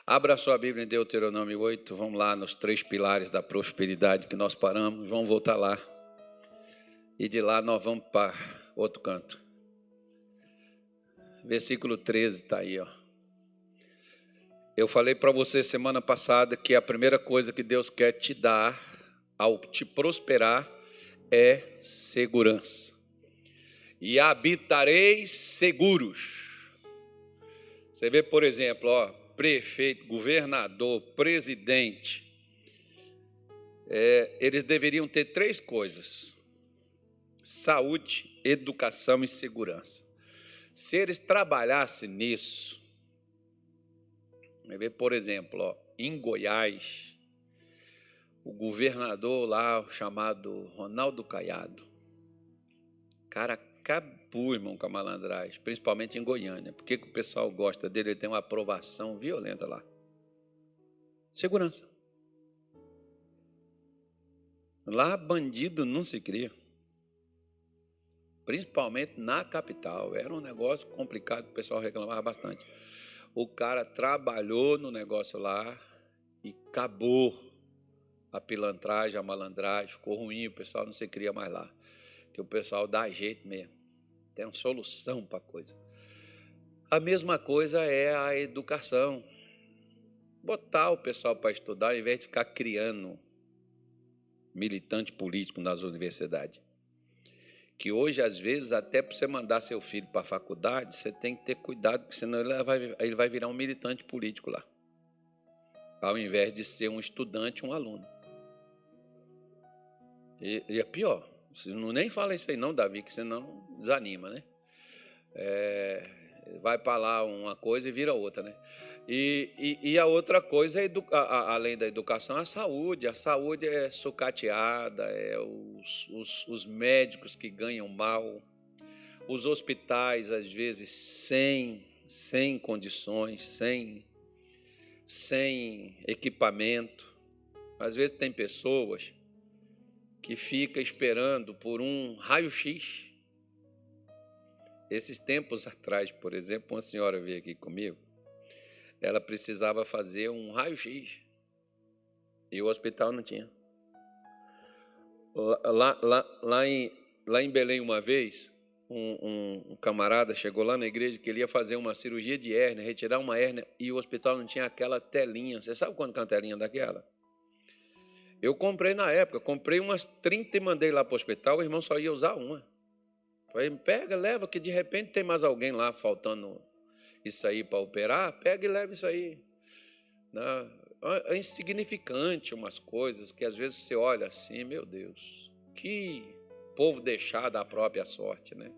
Abra sua Bíblia em Deuteronômio 8, vamos lá nos 3 pilares da prosperidade que nós paramos, vamos voltar lá. E de lá nós vamos para outro canto. Versículo 13 está aí, ó. Eu falei para você semana passada que a primeira coisa que Deus quer te dar ao te prosperar é segurança. E habitareis seguros. Você vê, por exemplo, ó, prefeito, governador, presidente, eles deveriam ter 3 coisas: saúde, educação e segurança. Se eles trabalhassem nisso, por exemplo, ó, em Goiás, o governador lá, chamado Ronaldo Caiado, cara, acabou, irmão, com a malandragem, principalmente em Goiânia. Por que o pessoal gosta dele? Ele tem uma aprovação violenta lá. Segurança. Lá, bandido não se cria. Principalmente na capital. Era um negócio complicado, o pessoal reclamava bastante. O cara trabalhou no negócio lá e acabou a pilantragem, a malandragem, ficou ruim, o pessoal não se cria mais lá. Que o pessoal dá jeito mesmo. Tem uma solução para a coisa. A mesma coisa é a educação. Botar o pessoal para estudar, ao invés de ficar criando militante político nas universidades. Que hoje, às vezes, até para você mandar seu filho para a faculdade, você tem que ter cuidado, porque senão ele vai virar um militante político lá, ao invés de ser um estudante, um aluno. E é pior. Você não nem fala isso aí não, Davi, que senão desanima, né? Vai para lá uma coisa e vira outra, né? E a outra coisa, além da educação, a saúde. A saúde é sucateada, os médicos que ganham mal, os hospitais, às vezes, sem condições, sem equipamento. Às vezes tem pessoas que ficam esperando por um raio-x. Esses tempos atrás, por exemplo, uma senhora veio aqui comigo, ela precisava fazer um raio-x e o hospital não tinha. Lá em Belém, uma vez, um camarada chegou lá na igreja que ele ia fazer uma cirurgia de hérnia, retirar uma hérnia, e o hospital não tinha aquela telinha. Você sabe quanto que é uma telinha daquela? Eu comprei na época, comprei umas 30 e mandei lá para o hospital, o irmão só ia usar uma. Falei, pega, leva, que de repente tem mais alguém lá faltando isso aí para operar, pega e leva isso aí. É insignificante umas coisas que às vezes você olha assim, meu Deus, que povo deixado à própria sorte, né?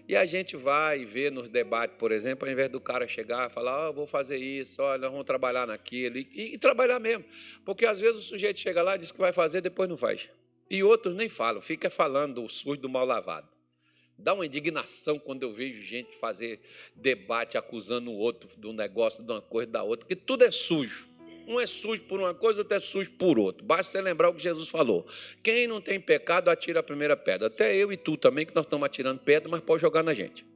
E a gente vai ver nos debates, por exemplo, ao invés do cara chegar e falar, vou fazer isso, olha, nós vamos trabalhar naquilo, e trabalhar mesmo. Porque às vezes o sujeito chega lá, diz que vai fazer, depois não faz. E outros nem falam, fica falando o sujo do mal lavado. Dá uma indignação quando eu vejo gente fazer debate acusando o outro do negócio, de uma coisa da outra, que tudo é sujo. Um é sujo por uma coisa, outro é sujo por outro. Basta você lembrar o que Jesus falou. Quem não tem pecado, atira a primeira pedra. Até eu e tu também, que nós estamos atirando pedra, mas pode jogar na gente.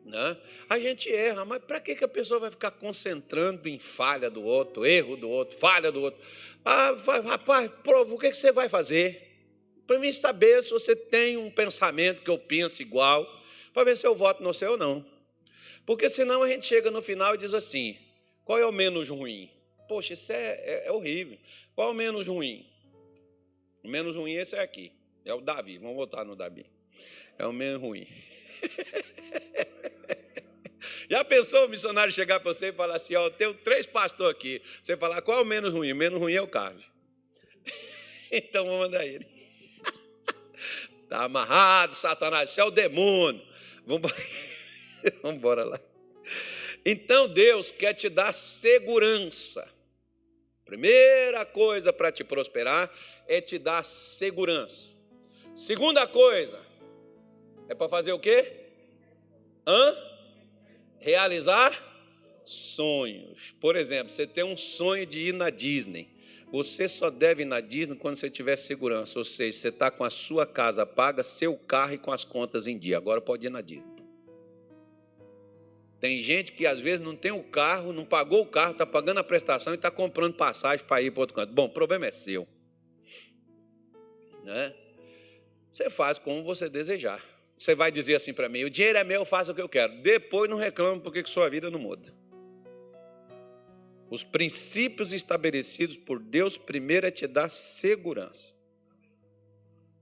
Né? A gente erra, mas para que a pessoa vai ficar concentrando em falha do outro, erro do outro, falha do outro? Rapaz, prova, o que você vai fazer? Para mim saber se você tem um pensamento que eu penso igual, para ver se eu voto no seu ou não. Porque senão a gente chega no final e diz assim, qual é o menos ruim? Poxa, isso é horrível. Qual é o menos ruim? O menos ruim esse é aqui. É o Davi. Vamos votar no Davi. É o menos ruim. Já pensou o missionário chegar para você e falar assim, eu tenho 3 pastores aqui. Você falar, qual é o menos ruim? O menos ruim é o Carlos. Então vamos mandar ele. Está amarrado, Satanás. Isso é o demônio. Vamos embora lá. Então, Deus quer te dar segurança. Primeira coisa para te prosperar é te dar segurança. Segunda coisa, é para fazer o quê? Realizar sonhos. Por exemplo, você tem um sonho de ir na Disney. Você só deve ir na Disney quando você tiver segurança. Ou seja, você está com a sua casa paga, seu carro e com as contas em dia. Agora pode ir na Disney. Tem gente que às vezes não tem o carro, não pagou o carro, está pagando a prestação e está comprando passagem para ir para outro canto. Bom, o problema é seu. Né? Você faz como você desejar. Você vai dizer assim para mim, o dinheiro é meu, eu faço o que eu quero. Depois não reclame porque sua vida não muda. Os princípios estabelecidos por Deus primeiro é te dar segurança.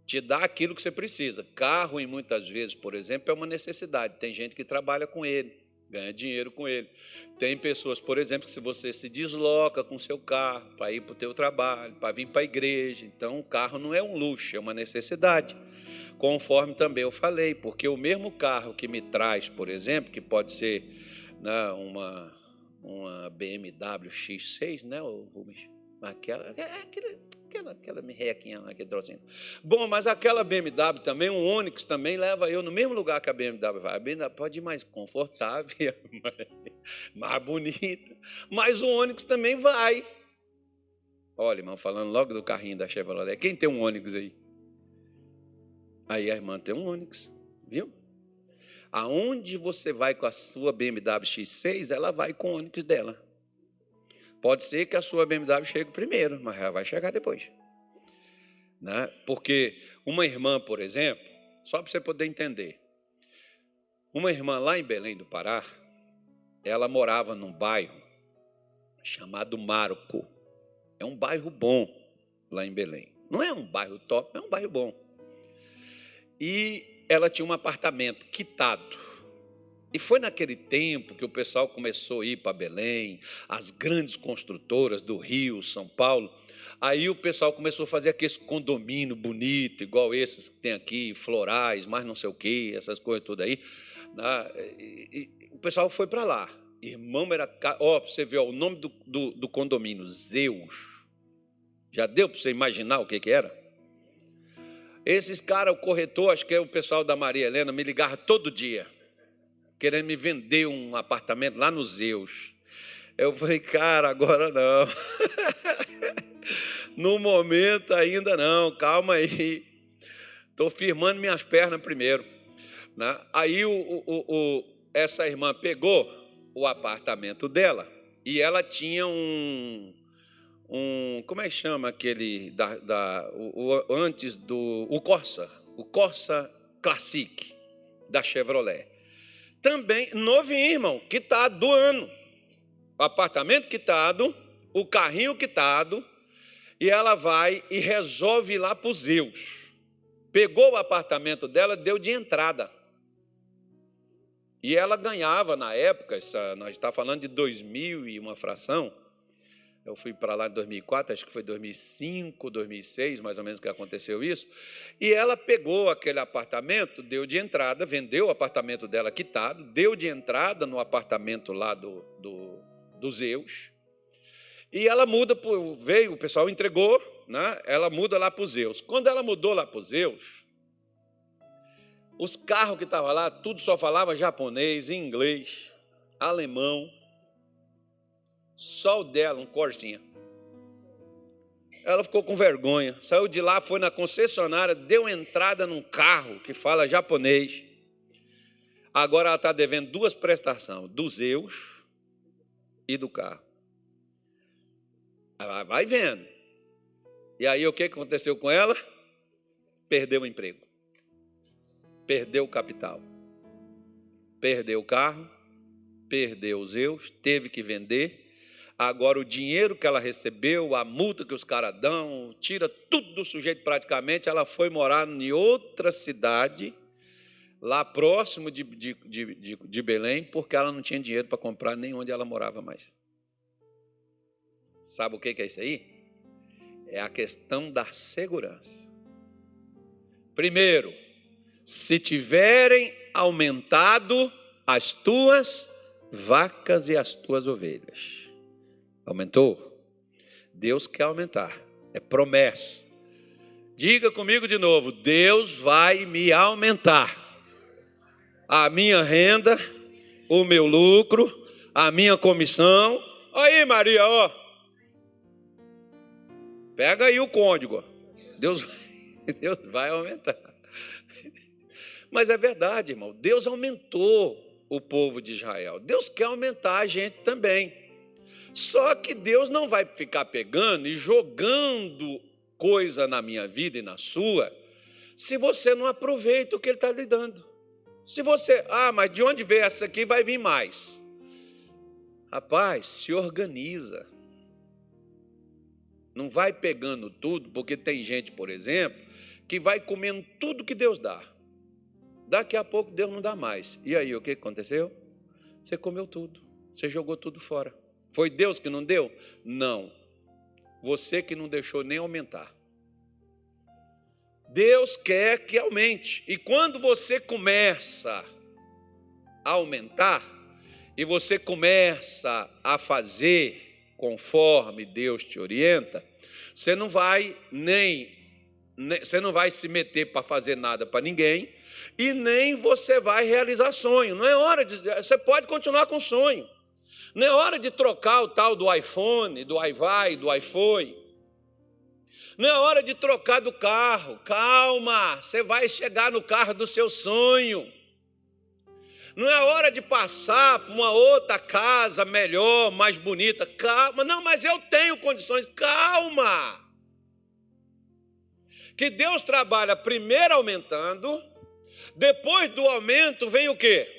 Te dar aquilo que você precisa. Carro, e muitas vezes, por exemplo, é uma necessidade. Tem gente que trabalha com ele, ganha dinheiro com ele. Tem pessoas, por exemplo, que se você se desloca com o seu carro para ir para o teu trabalho, para vir para a igreja, então o carro não é um luxo, é uma necessidade. Conforme também eu falei, porque o mesmo carro que me traz, por exemplo, que pode ser, né, uma BMW X6, né, Rubens? Aquela merrequinha, aquele trocinho. Bom, mas aquela BMW também, um Onix também leva eu no mesmo lugar que a BMW vai. A BMW pode ir mais confortável, mais bonita, mas o Onix também vai. Olha, irmão, falando logo do carrinho da Chevrolet, quem tem um Onix aí? Aí a irmã tem um Onix, viu? Aonde você vai com a sua BMW X6, ela vai com o Onix dela. Pode ser que a sua BMW chegue primeiro, mas ela vai chegar depois. Né? Porque uma irmã, por exemplo, só para você poder entender, uma irmã lá em Belém do Pará, ela morava num bairro chamado Marco. É um bairro bom lá em Belém. Não é um bairro top, é um bairro bom. E ela tinha um apartamento quitado. E foi naquele tempo que o pessoal começou a ir para Belém, as grandes construtoras do Rio, São Paulo. Aí o pessoal começou a fazer aqueles condomínio bonito, igual esses que tem aqui, florais, mais não sei o quê, essas coisas todas aí. E o pessoal foi para lá. Irmão, era... Ó, você vê, ó, o nome do condomínio, Zeus. Já deu para você imaginar o que era? Esses caras, o corretor, acho que é o pessoal da Maria Helena, me ligava todo dia, querendo me vender um apartamento lá nos Zeus. Eu falei, cara, agora não. No momento ainda não, calma aí. Estou firmando minhas pernas primeiro. Né? Aí essa irmã pegou o apartamento dela e ela tinha como é que chama aquele, antes do, o Corsa Classic da Chevrolet. Também novinho, irmão, quitado do ano. O apartamento quitado, o carrinho quitado, e ela vai e resolve ir lá para os Zeus. Pegou o apartamento dela, deu de entrada. E ela ganhava, na época, nós estamos falando de 2000 e uma fração, eu fui para lá em 2004, acho que foi 2005, 2006, mais ou menos que aconteceu isso, e ela pegou aquele apartamento, deu de entrada, vendeu o apartamento dela quitado, deu de entrada no apartamento lá do Zeus, e ela muda, veio, o pessoal entregou, né? Ela muda lá para os Zeus. Quando ela mudou lá para os Zeus, os carros que estavam lá, tudo só falava japonês, inglês, alemão, só o dela, um Corsinha. Ela ficou com vergonha, saiu de lá, foi na concessionária, deu entrada num carro que fala japonês. Agora ela está devendo 2 prestações, do Zeus e do carro. Ela vai vendo. E aí o que aconteceu com ela? Perdeu o emprego. Perdeu o capital. Perdeu o carro. Perdeu os Zeus. Teve que vender. Agora o dinheiro que ela recebeu, a multa que os caras dão, tira tudo do sujeito praticamente. Ela foi morar em outra cidade, lá próximo de Belém, porque ela não tinha dinheiro para comprar nem onde ela morava mais. Sabe o que é isso aí? É a questão da segurança. Primeiro, se tiverem aumentado as tuas vacas e as tuas ovelhas. Aumentou? Deus quer aumentar. É promessa. Diga comigo de novo, Deus vai me aumentar. A minha renda, o meu lucro, a minha comissão. Aí, Maria, ó. Pega aí o cônjuge. Deus vai aumentar. Mas é verdade, irmão. Deus aumentou. o povo de Israel. Deus quer aumentar a gente também. Só que Deus não vai ficar pegando e jogando coisa na minha vida e na sua, se você não aproveita o que Ele está lhe dando. Se você, mas de onde veio essa aqui vai vir mais. Rapaz, se organiza. Não vai pegando tudo, porque tem gente, por exemplo, que vai comendo tudo que Deus dá. Daqui a pouco Deus não dá mais. E aí, o que aconteceu? Você comeu tudo. Você jogou tudo fora. Foi Deus que não deu? Não. Você que não deixou nem aumentar. Deus quer que aumente. E quando você começa a aumentar, e você começa a fazer conforme Deus te orienta, você não vai você não vai se meter para fazer nada para ninguém, e nem você vai realizar sonho. Não é hora de. Você pode continuar com sonho. Não é hora de trocar o tal do iPhone, do iVai, do iPhone. Não é hora de trocar do carro. Calma, você vai chegar no carro do seu sonho. Não é hora de passar por uma outra casa melhor, mais bonita. Calma, não, mas eu tenho condições. Calma. Que Deus trabalha primeiro aumentando, depois do aumento vem o quê?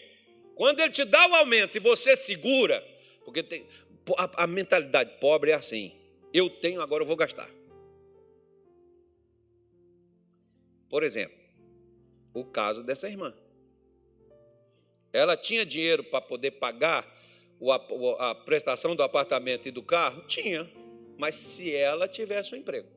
Quando Ele te dá o aumento e você segura, porque a mentalidade pobre é assim, eu tenho, agora eu vou gastar. Por exemplo, o caso dessa irmã. Ela tinha dinheiro para poder pagar a prestação do apartamento e do carro? Tinha, mas se ela tivesse um emprego.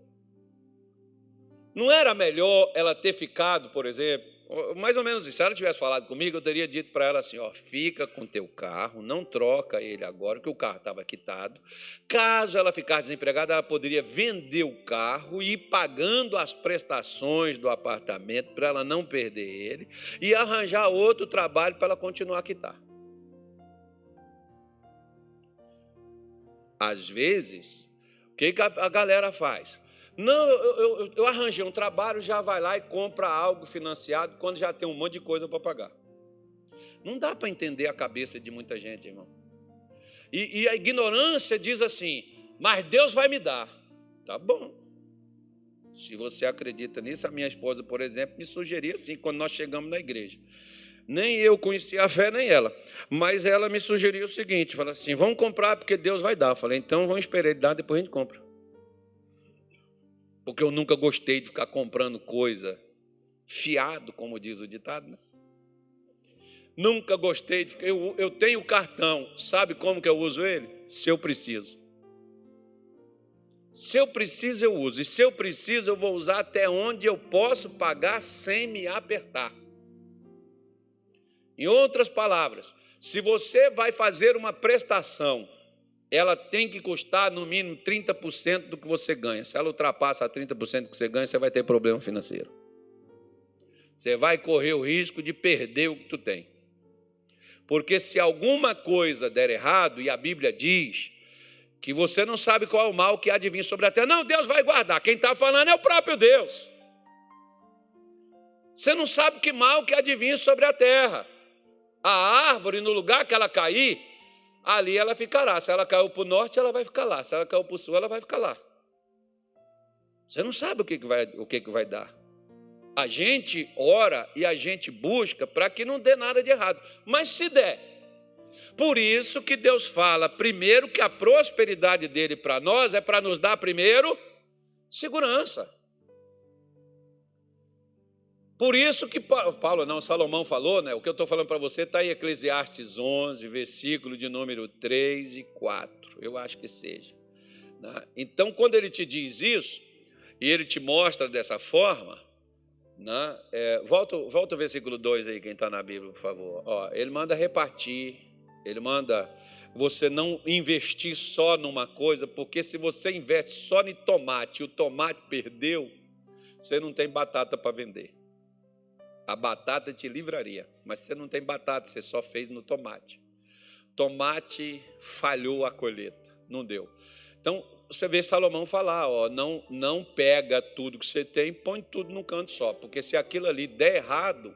Não era melhor ela ter ficado, por exemplo, mais ou menos isso, se ela tivesse falado comigo, eu teria dito para ela assim, fica com teu carro, não troca ele agora, que o carro estava quitado. Caso ela ficasse desempregada, ela poderia vender o carro e ir pagando as prestações do apartamento para ela não perder ele e arranjar outro trabalho para ela continuar a quitar. Às vezes, o que a galera faz? Não, eu arranjei um trabalho, já vai lá e compra algo financiado quando já tem um monte de coisa para pagar. Não dá para entender a cabeça de muita gente, irmão. E a ignorância diz assim, mas Deus vai me dar. Tá bom. Se você acredita nisso, a minha esposa, por exemplo, me sugeria assim, quando nós chegamos na igreja. Nem eu conhecia a fé, nem ela. Mas ela me sugeriu o seguinte, falou assim, vamos comprar porque Deus vai dar. Eu falei, então vamos esperar Ele dar, depois a gente compra. Porque eu nunca gostei de ficar comprando coisa fiado, como diz o ditado, né? Nunca gostei de ficar. Eu tenho cartão, sabe como que eu uso ele? Se eu preciso. Se eu preciso, eu uso. E se eu preciso, eu vou usar até onde eu posso pagar sem me apertar. Em outras palavras, se você vai fazer uma prestação, ela tem que custar no mínimo 30% do que você ganha. Se ela ultrapassa 30% do que você ganha, você vai ter problema financeiro. Você vai correr o risco de perder o que tu tem. Porque se alguma coisa der errado, e a Bíblia diz que você não sabe qual é o mal que há de vir sobre a terra. Não, Deus vai guardar. Quem está falando é o próprio Deus. Você não sabe que mal que há de vir sobre a terra. A árvore, no lugar que ela cair, ali ela ficará. Se ela caiu para o norte, ela vai ficar lá. Se ela caiu para o sul, ela vai ficar lá. Você não sabe o que vai dar. A gente ora e a gente busca para que não dê nada de errado. Mas se der. Por isso que Deus fala, primeiro, que a prosperidade dele para nós é para nos dar, primeiro, segurança. Por isso que Salomão falou, né? O que eu estou falando para você está em Eclesiastes 11, versículo de número 3 e 4. Eu acho que seja. Né? Então, quando ele te diz isso, e ele te mostra dessa forma, né? Volta o versículo 2 aí, quem está na Bíblia, por favor. Ele manda repartir, ele manda você não investir só numa coisa, porque se você investe só em tomate e o tomate perdeu, você não tem batata para vender. A batata te livraria, mas você não tem batata, você só fez no tomate. Tomate falhou a colheita, não deu. Então, você vê Salomão falar, não pega tudo que você tem e põe tudo num canto só, porque se aquilo ali der errado,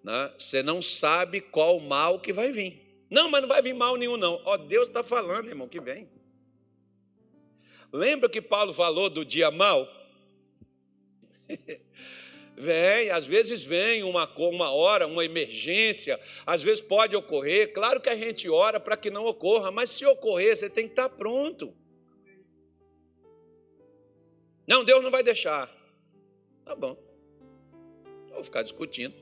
né? Você não sabe qual mal que vai vir. Não, mas não vai vir mal nenhum, não. Ó, Deus está falando, irmão, que vem. Lembra que Paulo falou do dia mau? Vem, às vezes vem uma hora, uma emergência, às vezes pode ocorrer. Claro que a gente ora para que não ocorra, mas se ocorrer, você tem que estar pronto. Não, Deus não vai deixar. Tá bom. Não vou ficar discutindo.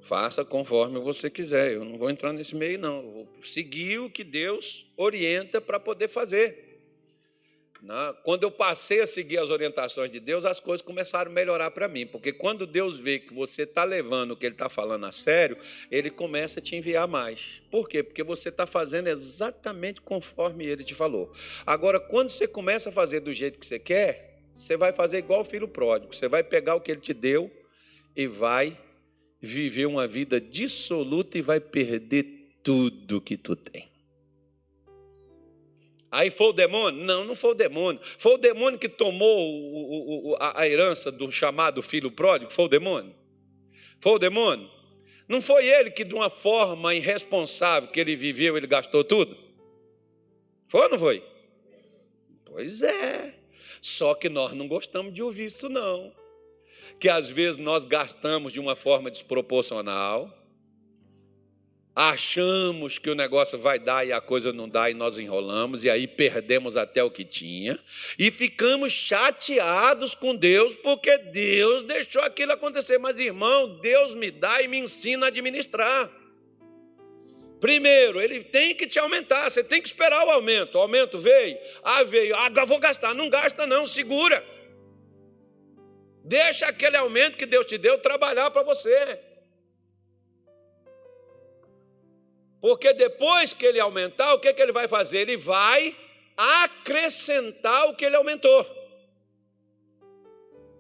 Faça conforme você quiser. Eu não vou entrar nesse meio, não. Eu vou seguir o que Deus orienta para poder fazer. Quando eu passei a seguir as orientações de Deus, as coisas começaram a melhorar para mim. Porque quando Deus vê que você está levando o que Ele está falando a sério, Ele começa a te enviar mais. Por quê? Porque você está fazendo exatamente conforme Ele te falou. Agora, quando você começa a fazer do jeito que você quer, você vai fazer igual o filho pródigo. Você vai pegar o que Ele te deu e vai viver uma vida dissoluta e vai perder tudo que tu tem. Aí foi o demônio? Não, não foi o demônio. Foi o demônio que tomou a herança do chamado filho pródigo? Foi o demônio? Foi o demônio? Não foi ele que, de uma forma irresponsável que ele viveu, ele gastou tudo? Foi ou não foi? Pois é. Só que nós não gostamos de ouvir isso, não. Que às vezes nós gastamos de uma forma desproporcional, achamos que o negócio vai dar e a coisa não dá e nós enrolamos, e aí perdemos até o que tinha, e ficamos chateados com Deus, porque Deus deixou aquilo acontecer. Mas, irmão, Deus me dá e me ensina a administrar. Primeiro, Ele tem que te aumentar, você tem que esperar o aumento. O aumento veio? Veio. Agora vou gastar. Não gasta não, segura. Deixa aquele aumento que Deus te deu trabalhar para você. Porque depois que ele aumentar, o que ele vai fazer? Ele vai acrescentar o que ele aumentou.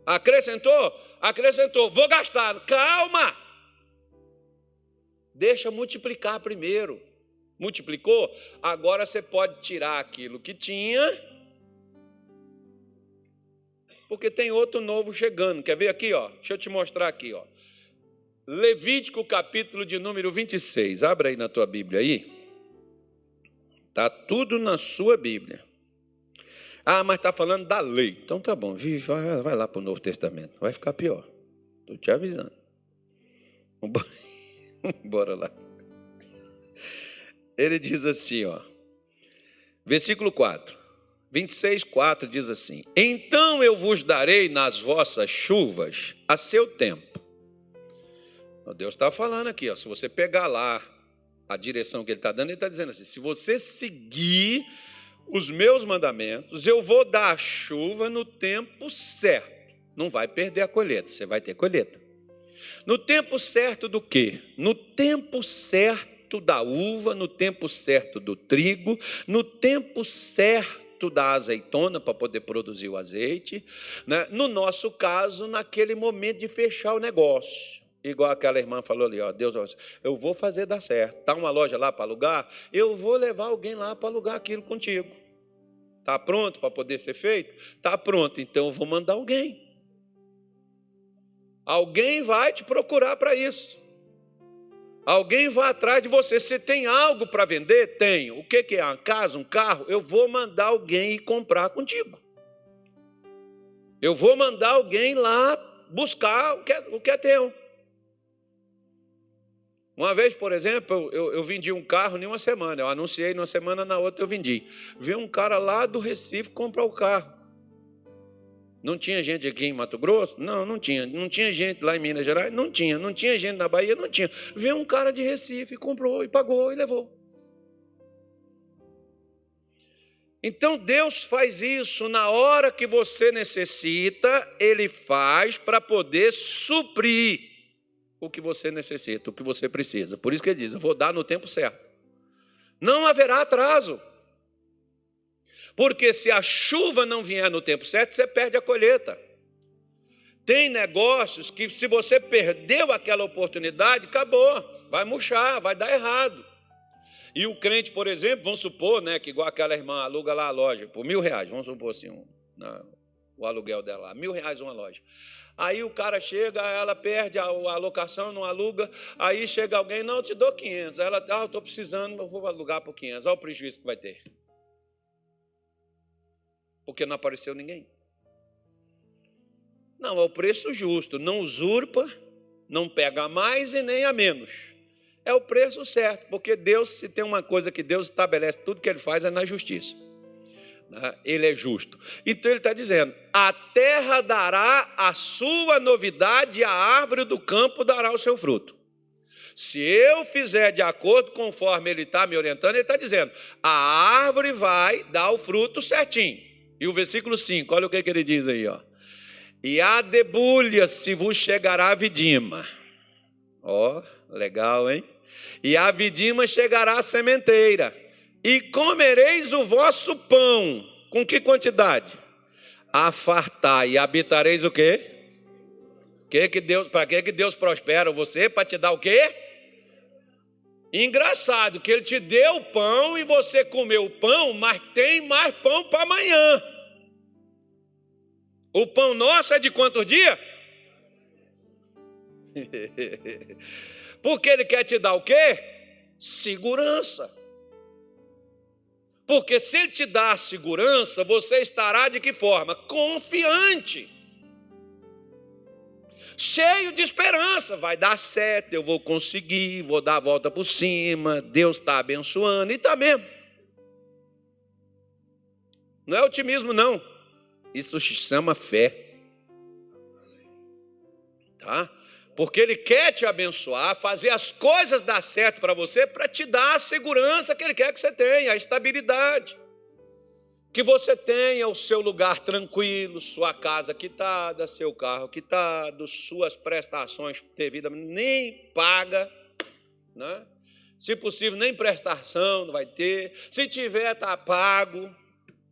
Acrescentou? Acrescentou. Vou gastar. Calma! Deixa multiplicar primeiro. Multiplicou? Agora você pode tirar aquilo que tinha, porque tem outro novo chegando. Quer ver aqui? Ó? Deixa eu te mostrar aqui. Ó. Levítico, capítulo de número 26. Abra aí na tua Bíblia aí. Está tudo na sua Bíblia. Mas está falando da lei. Então tá bom, vai lá para o Novo Testamento. Vai ficar pior. Estou te avisando. Bora lá. Ele diz assim, ó. Versículo 4. 26, 4 diz assim: então eu vos darei nas vossas chuvas a seu tempo. Deus está falando aqui, ó, se você pegar lá a direção que Ele está dando, Ele está dizendo assim: se você seguir os meus mandamentos, eu vou dar a chuva no tempo certo. Não vai perder a colheita, você vai ter colheita. No tempo certo do quê? No tempo certo da uva, no tempo certo do trigo, no tempo certo da azeitona para poder produzir o azeite, né? No nosso caso, naquele momento de fechar o negócio. Igual aquela irmã falou ali, ó, Deus, eu vou fazer dar certo. Está uma loja lá para alugar? Eu vou levar alguém lá para alugar aquilo contigo. Está pronto para poder ser feito? Está pronto, então eu vou mandar alguém. Alguém vai te procurar para isso. Alguém vai atrás de você. Você tem algo para vender? Tenho. O que é? Uma casa, um carro? Eu vou mandar alguém ir comprar contigo. Eu vou mandar alguém lá buscar o que é teu. Uma vez, por exemplo, eu vendi um carro em uma semana. Eu anunciei numa semana, na outra eu vendi. Veio um cara lá do Recife comprar o carro. Não tinha gente aqui em Mato Grosso? Não, não tinha. Não tinha gente lá em Minas Gerais? Não tinha. Não tinha gente na Bahia? Não tinha. Veio um cara de Recife, comprou e pagou e levou. Então Deus faz isso na hora que você necessita, Ele faz para poder suprir o que você necessita, o que você precisa. Por isso que Ele diz: eu vou dar no tempo certo. Não haverá atraso. Porque se a chuva não vier no tempo certo, você perde a colheita. Tem negócios que, se você perdeu aquela oportunidade, acabou. Vai murchar, vai dar errado. E o crente, por exemplo, vamos supor, né, que igual aquela irmã aluga lá a loja por R$1.000, vamos supor assim, o aluguel dela lá, R$1.000 uma loja. Aí o cara chega, ela perde a locação, não aluga, aí chega alguém, não, eu te dou 500. Ela, eu estou precisando, eu vou alugar por 500. Olha o prejuízo que vai ter. Porque não apareceu ninguém. Não, é o preço justo, não usurpa, não pega a mais e nem a menos. É o preço certo, porque Deus, se tem uma coisa que Deus estabelece, tudo que Ele faz é na justiça. Ele é justo. Então ele está dizendo, a terra dará a sua novidade, a árvore do campo dará o seu fruto. Se eu fizer de acordo conforme ele está me orientando, ele está dizendo, a árvore vai dar o fruto certinho. E o versículo 5, olha o que ele diz aí, ó. E a debulha se vos chegará a vidima. Ó, legal, hein? E a vidima chegará a sementeira. E comereis o vosso pão. Com que quantidade? A fartar. E habitareis o quê? Para que Deus prospera você? Para te dar o quê? Engraçado, que Ele te deu o pão e você comeu o pão, mas tem mais pão para amanhã. O pão nosso é de quantos dias? Porque Ele quer te dar o quê? Segurança. Porque se Ele te dá a segurança, você estará de que forma? Confiante. Cheio de esperança. Vai dar certo, eu vou conseguir, vou dar a volta por cima, Deus está abençoando, e está mesmo. Não é otimismo, não. Isso se chama fé. Tá? Porque Ele quer te abençoar, fazer as coisas dar certo para você, para te dar a segurança que Ele quer que você tenha, a estabilidade. Que você tenha o seu lugar tranquilo, sua casa quitada, seu carro quitado, suas prestações devidas, nem paga, né? Se possível, nem prestação não vai ter. Se tiver, está pago.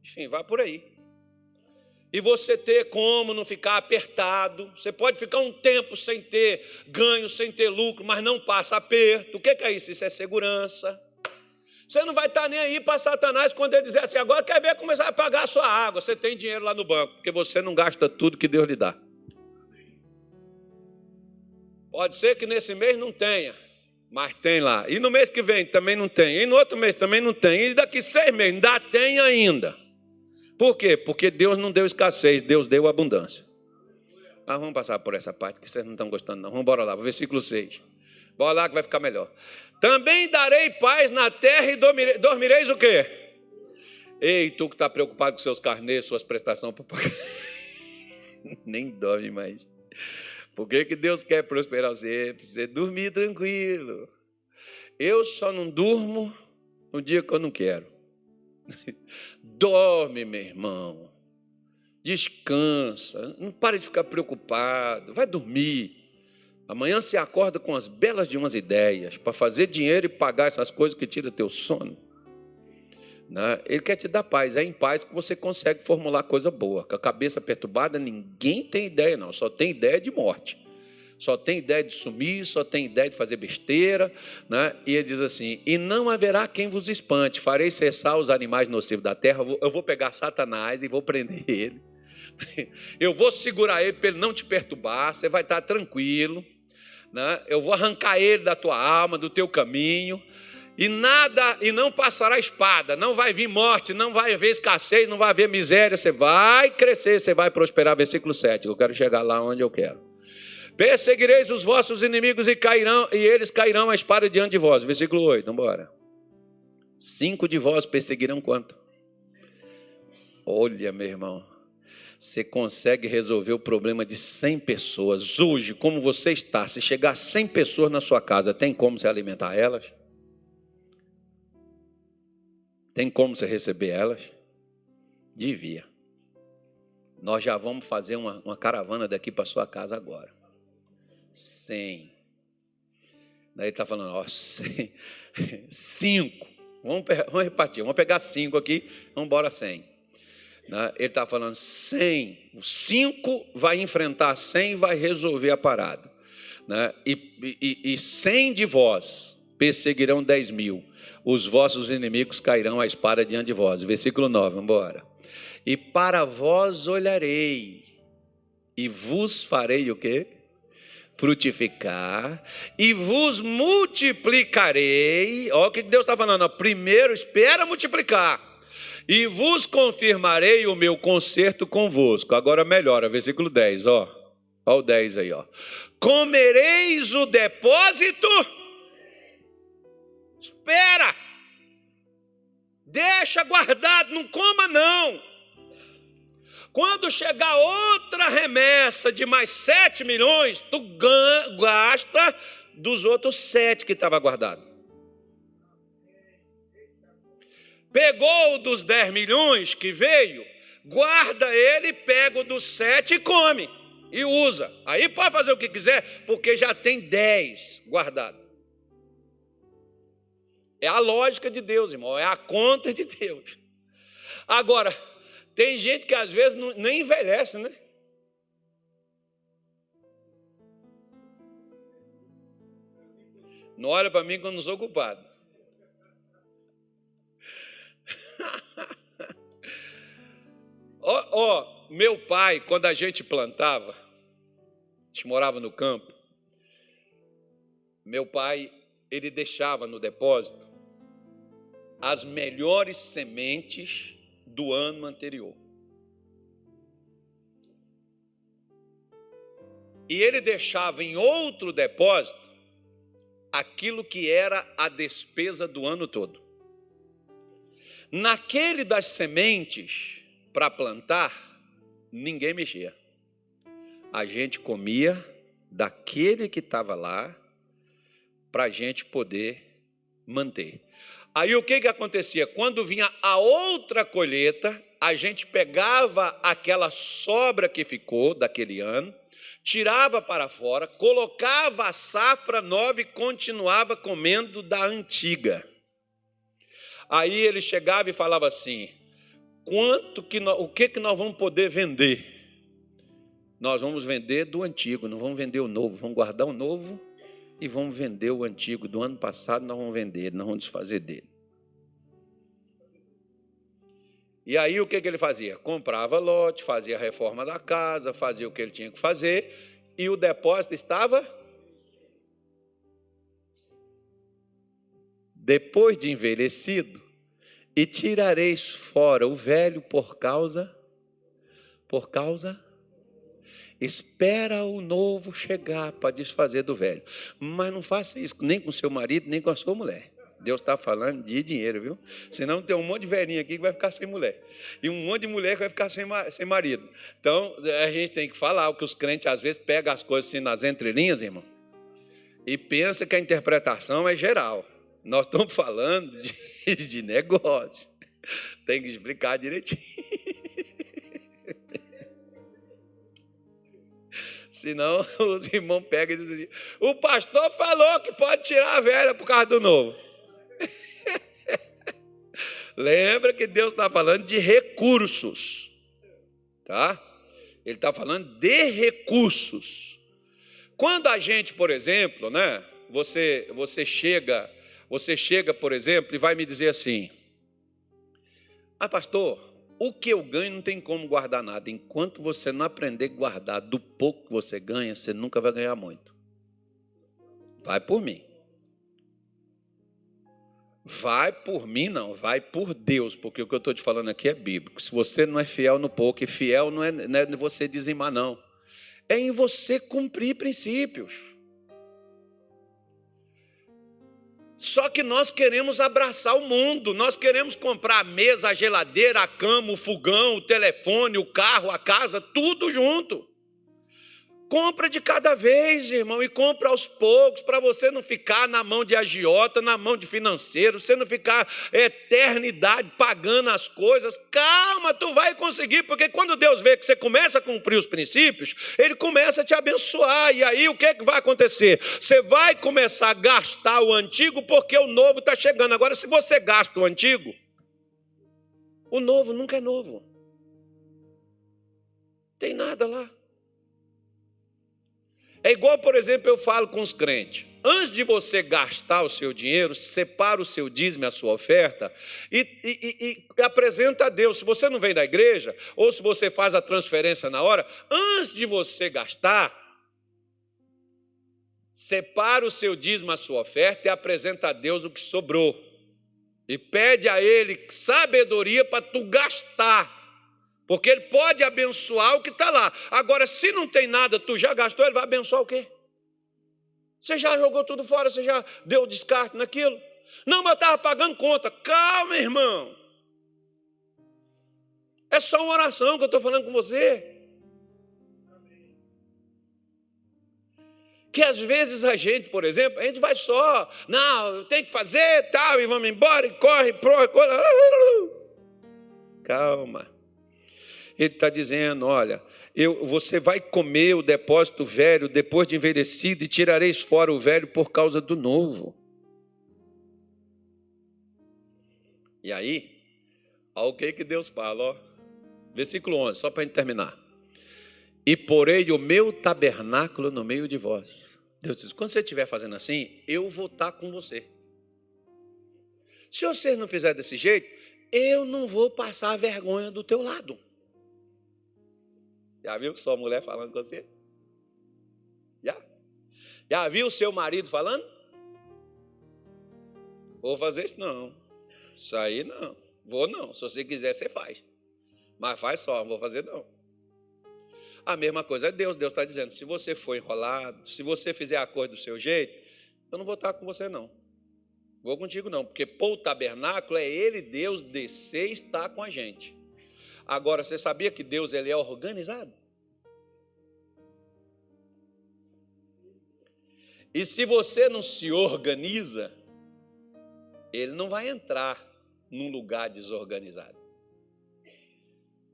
Enfim, vai por aí. E você ter como não ficar apertado. Você pode ficar um tempo sem ter ganho, sem ter lucro, mas não passa aperto. O que é isso? Isso é segurança. Você não vai estar nem aí para Satanás quando ele dizer assim, agora quer ver começar a pagar a sua água. Você tem dinheiro lá no banco, porque você não gasta tudo que Deus lhe dá. Pode ser que nesse mês não tenha, mas tem lá. E no mês que vem também não tem. E no outro mês também não tem. E daqui 6 meses ainda tem ainda. Por quê? Porque Deus não deu escassez, Deus deu abundância. Mas vamos passar por essa parte que vocês não estão gostando não. Vamos embora lá, versículo 6. Bora lá que vai ficar melhor. Também darei paz na terra e dormireis o quê? Ei, tu que está preocupado com seus carnês, suas prestações para pagar. Nem dorme mais. Por que Deus quer prosperar você? Para você dormir tranquilo. Eu só não durmo no dia que eu não quero. Dorme, meu irmão. Descansa. Não pare de ficar preocupado. Vai dormir. Amanhã você acorda com as belas de umas ideias para fazer dinheiro e pagar essas coisas que tiram teu sono. Ele quer te dar paz. É em paz que você consegue formular coisa boa. Com a cabeça perturbada, ninguém tem ideia, não. Só tem ideia de morte. Só tem ideia de sumir, só tem ideia de fazer besteira. E ele diz assim, e não haverá quem vos espante. Farei cessar os animais nocivos da terra. Eu vou pegar Satanás e vou prender ele. Eu vou segurar ele para ele não te perturbar. Você vai estar tranquilo. Eu vou arrancar ele da tua alma, do teu caminho. E não passará espada, não vai vir morte, não vai haver escassez, não vai haver miséria. Você vai crescer, você vai prosperar. Versículo 7, eu quero chegar lá onde eu quero. Perseguireis os vossos inimigos e eles cairão a espada diante de vós. Versículo 8, vamos embora. 5 de vós perseguirão quanto? Olha, meu irmão, você consegue resolver o problema de 100 pessoas. Hoje, como você está, se chegar a 100 pessoas na sua casa, tem como você alimentar elas? Tem como você receber elas? Devia. Nós já vamos fazer uma caravana daqui para a sua casa agora. 100. Daí ele está falando, ó, 100, 5. Vamos repartir, vamos pegar 5 aqui, vamos embora 100. Ele está falando 100. 5 vai enfrentar 100 e vai resolver a parada. E 100 de vós perseguirão 10.000. Os vossos inimigos cairão à espada diante de vós. Versículo 9, vamos embora. E para vós olharei, e vos farei o quê? Frutificar, e vos multiplicarei. Olha o que Deus está falando. Primeiro, espera multiplicar. E vos confirmarei o meu concerto convosco. Agora melhora, versículo 10, ó. Olha o 10 aí, ó. Comereis o depósito. Espera. Deixa guardado, não coma não. Quando chegar outra remessa de mais 7 milhões, tu gasta dos outros 7 que estava guardado. Pegou o dos 10 milhões que veio, guarda ele, pega o dos 7 e come. E usa. Aí pode fazer o que quiser, porque já tem 10 guardado. É a lógica de Deus, irmão. É a conta de Deus. Agora, tem gente que às vezes nem envelhece, né? Não olha para mim quando não sou culpado. Meu pai, quando a gente plantava, a gente morava no campo, meu pai, ele deixava no depósito as melhores sementes do ano anterior. E ele deixava em outro depósito aquilo que era a despesa do ano todo. Naquele das sementes para plantar, ninguém mexia. A gente comia daquele que estava lá para a gente poder manter. Aí o que acontecia? Quando vinha a outra colheita, a gente pegava aquela sobra que ficou daquele ano, tirava para fora, colocava a safra nova e continuava comendo da antiga. Aí ele chegava e falava assim: o que nós vamos poder vender? Nós vamos vender do antigo, não vamos vender o novo, vamos guardar o novo e vamos vender o antigo. Do ano passado nós vamos vender, nós vamos desfazer dele. E aí o que ele fazia? Comprava lote, fazia a reforma da casa, fazia o que ele tinha que fazer, e o depósito estava... Depois de envelhecido, e tirareis fora o velho por causa... Espera o novo chegar para desfazer do velho. Mas não faça isso nem com seu marido, nem com a sua mulher. Deus está falando de dinheiro, viu? Senão tem um monte de velhinho aqui que vai ficar sem mulher. E um monte de mulher que vai ficar sem marido. Então, a gente tem que falar. O que os crentes, às vezes, pegam as coisas assim nas entrelinhas, irmão, e pensa que a interpretação é geral. Nós estamos falando de negócio. Tem que explicar direitinho. Senão os irmãos pegam e dizem: o pastor falou que pode tirar a velha por causa do novo. Lembra que Deus está falando de recursos, tá? Ele está falando de recursos. Quando a gente, por exemplo, né? Você chega, por exemplo, e vai me dizer assim: ah, pastor, o que eu ganho não tem como guardar nada. Enquanto você não aprender a guardar do pouco que você ganha, você nunca vai ganhar muito. Vai por mim. Vai por mim, não. Vai por Deus, porque o que eu estou te falando aqui é bíblico. Se você não é fiel no pouco, e fiel não é você dizimar, não. É em você cumprir princípios. Só que nós queremos abraçar o mundo, nós queremos comprar a mesa, a geladeira, a cama, o fogão, o telefone, o carro, a casa, tudo junto. Compra de cada vez, irmão, e compra aos poucos, para você não ficar na mão de agiota, na mão de financeiro, você não ficar eternidade pagando as coisas. Calma, tu vai conseguir, porque quando Deus vê que você começa a cumprir os princípios, Ele começa a te abençoar, e aí o que vai acontecer? Você vai começar a gastar o antigo, porque o novo está chegando. Agora, se você gasta o antigo, o novo nunca é novo. Tem nada lá. É igual, por exemplo, eu falo com os crentes. Antes de você gastar o seu dinheiro, separa o seu dízimo e a sua oferta e apresenta a Deus. Se você não vem da igreja, ou se você faz a transferência na hora, antes de você gastar, separa o seu dízimo e a sua oferta e apresenta a Deus o que sobrou. E pede a Ele sabedoria para tu gastar. Porque Ele pode abençoar o que está lá. Agora, se não tem nada, tu já gastou, Ele vai abençoar o quê? Você já jogou tudo fora, você já deu descarte naquilo? Não, mas eu estava pagando conta. Calma, irmão. É só uma oração que eu estou falando com você. Que às vezes a gente, por exemplo, a gente vai só, não, tem que fazer tal, e vamos embora, e corre. Calma. Ele está dizendo, olha, você vai comer o depósito velho depois de envelhecido e tirareis fora o velho por causa do novo. E aí, olha o que Deus fala, ó. Versículo 11, só para a gente terminar. E porei o meu tabernáculo no meio de vós. Deus diz, quando você estiver fazendo assim, eu vou estar com você. Se você não fizer desse jeito, eu não vou passar vergonha do teu lado. Já viu sua mulher falando com você? Já viu o seu marido falando? Vou fazer isso não. Isso aí não. Vou não. Se você quiser, você faz. Mas faz só, não vou fazer não. A mesma coisa é Deus. Deus está dizendo, se você for enrolado, se você fizer a coisa do seu jeito, eu não vou estar com você não. Vou contigo não. Porque pôr o tabernáculo é Ele, Deus, descer e estar com a gente. Agora, você sabia que Deus ele é organizado? E se você não se organiza, Ele não vai entrar num lugar desorganizado.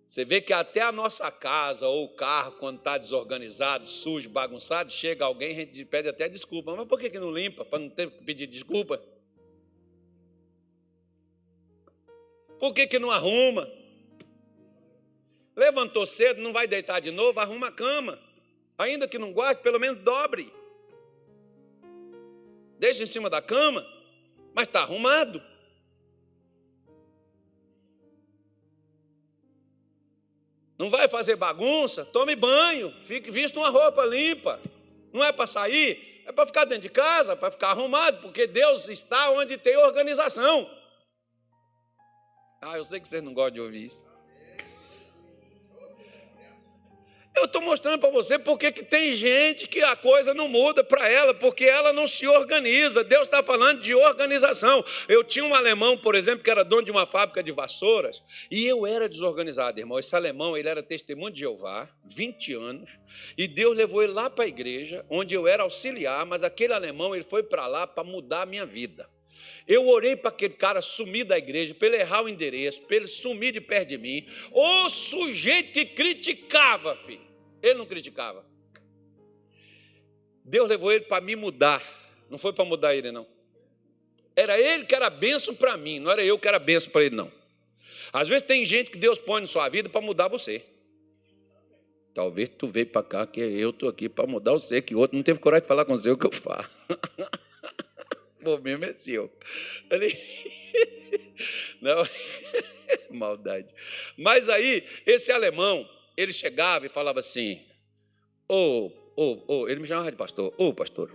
Você vê que até a nossa casa ou o carro, quando está desorganizado, sujo, bagunçado, chega alguém e a gente pede até desculpa. Mas por que não limpa? Para não ter que pedir desculpa? Por que não arruma? Levantou cedo, não vai deitar de novo, arruma a cama. Ainda que não guarde, pelo menos dobre. Deixa em cima da cama, mas está arrumado. Não vai fazer bagunça, tome banho, fique visto uma roupa limpa. Não é para sair, é para ficar dentro de casa, para ficar arrumado, porque Deus está onde tem organização. Eu sei que vocês não gostam de ouvir isso. Eu estou mostrando para você porque que tem gente que a coisa não muda para ela, porque ela não se organiza. Deus está falando de organização. Eu tinha um alemão, por exemplo, que era dono de uma fábrica de vassouras, e eu era desorganizado, irmão. Esse alemão, ele era testemunho de Jeová, 20 anos, e Deus levou ele lá para a igreja, onde eu era auxiliar, mas aquele alemão, ele foi para lá para mudar a minha vida. Eu orei para aquele cara sumir da igreja, para ele errar o endereço, para ele sumir de perto de mim. O sujeito que criticava, filho. Ele não criticava. Deus levou ele para me mudar. Não foi para mudar ele, não. Era ele que era bênção para mim, não era eu que era bênção para ele, não. Às vezes tem gente que Deus põe na sua vida para mudar você. Talvez tu veio para cá, que eu estou aqui para mudar você, que o outro não teve coragem de falar com você o que eu faço. Pô, mesmo é seu. Não, maldade. Mas aí, esse alemão, ele chegava e falava assim, ele me chamava de pastor, pastor,